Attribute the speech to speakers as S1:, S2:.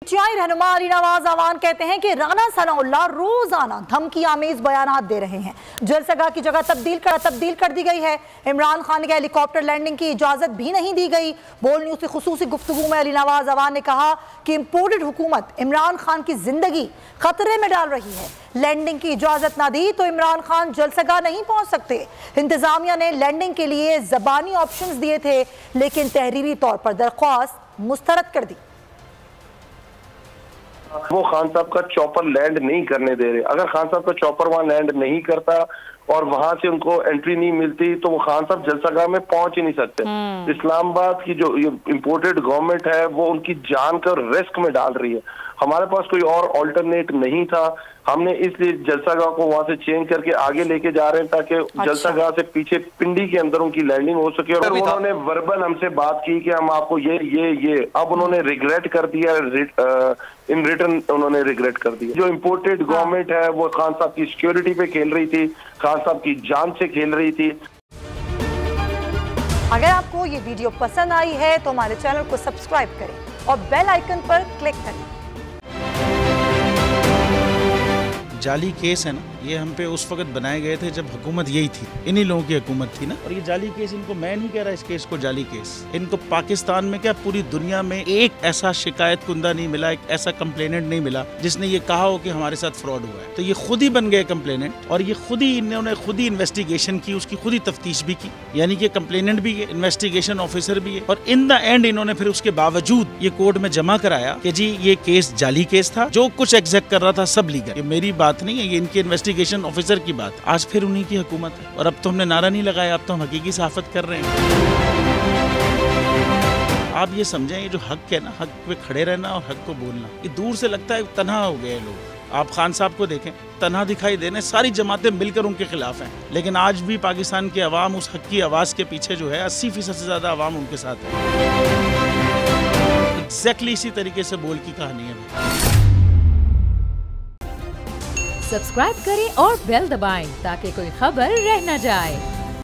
S1: PTI रहनुमा अली नवाज अवान कहते हैं कि राना सनाउल्लाह रोजाना धमकी आमेज बयानात दे रहे हैं। जलसगाह की जगह तब्दील कर दी गई है। इमरान खान के हेलीकॉप्टर लैंडिंग की इजाजत भी नहीं दी गई। बोल न्यूज से खुसूसी गुफ्तगू में अली नवाज अवान ने कहा कि इम्पोर्टेड हुकूमत इमरान खान की जिंदगी खतरे में डाल रही है। लैंडिंग की इजाजत ना दी तो इमरान खान जलसगाह नहीं पहुंच सकते। इंतजामिया ने लैंडिंग के लिए जबानी ऑप्शंस दिए थे, लेकिन तहरीरी तौर पर दरख्वास्त मुस्तरद कर दी।
S2: वो खान साहब का चॉपर लैंड नहीं करने दे रहे। अगर खान साहब का चॉपर वहां लैंड नहीं करता और वहां से उनको एंट्री नहीं मिलती तो वो खान साहब जलसगाह में पहुंच ही नहीं सकते। इस्लामाबाद की जो इम्पोर्टेड गवर्नमेंट है वो उनकी जान को रिस्क में डाल रही है। हमारे पास कोई और ऑल्टरनेट नहीं था। हमने इसलिए जलसागाह को वहां से चेंज करके आगे लेके जा रहे हैं ताकि जलसागाह से पीछे पिंडी के अंदर उनकी लैंडिंग हो सके। और उन्होंने वर्बल हमसे बात की कि हम आपको ये अब उन्होंने रिग्रेट कर दिया, इन रिटर्न उन्होंने रिग्रेट कर दिया। जो इम्पोर्टेड गवर्नमेंट है वो खान साहब की सिक्योरिटी पे खेल रही थी, खान साहब की जान से खेल रही थी।
S1: अगर आपको ये वीडियो पसंद आई है तो हमारे चैनल को सब्सक्राइब करें और बेल आइकन पर क्लिक करें।
S3: जाली केस है ना, ये हम पे उस वक्त बनाए गए थे जब हुकूमत यही थी, इन्हीं लोगों की हुकूमत थी ना। और ये जाली केस, इनको मैं नहीं कह रहा इस केस को जाली केस, इनको पाकिस्तान में क्या पूरी दुनिया में एक ऐसा शिकायत कुंदा नहीं मिला, एक ऐसा कंप्लेनेंट नहीं मिला जिसने ये कहा हो कि हमारे साथ फ्रॉड हुआ है। तो ये खुद ही बन गए कंप्लेनेंट और ये खुद ही इन्होंने खुद ही इन्वेस्टिगेशन की, उसकी खुद ही तफ्तीश भी की। यानी कि कंप्लेनेंट भी है, इन्वेस्टिगेशन ऑफिसर भी है। और इन द एंड इन्होंने फिर उसके बावजूद ये कोर्ट में जमा कराया कि जी ये केस जाली केस था, जो कुछ एग्जैक्ट कर रहा था सब लीगल। ये मेरी बात नहीं है, ये इनके इन्वेस्टिगेशन ऑफिसर की बात। आज फिर उन्हीं की हुकूमत है और अब तो हमने नारा नहीं लगाया, अब तो हम हकीकी सहाफत कर रहे हैं। आप ये समझें, ये जो हक है ना, हक पे खड़े रहना और हक को बोलना, ये दूर से लगता है तन्हा हो गए लोग। आप खान साहब को देखें, तन्हा दिखाई देने, सारी जमातें मिलकर उनके खिलाफ हैं, लेकिन आज भी पाकिस्तान की आवाम उस हक की आवाज के पीछे जो है 80% से ज्यादा आवाम उनके साथ है। एग्जैक्टली इसी तरीके से बोल की कहानी है।
S4: सब्सक्राइब करें और बेल दबाएं ताकि कोई खबर रह न जाए।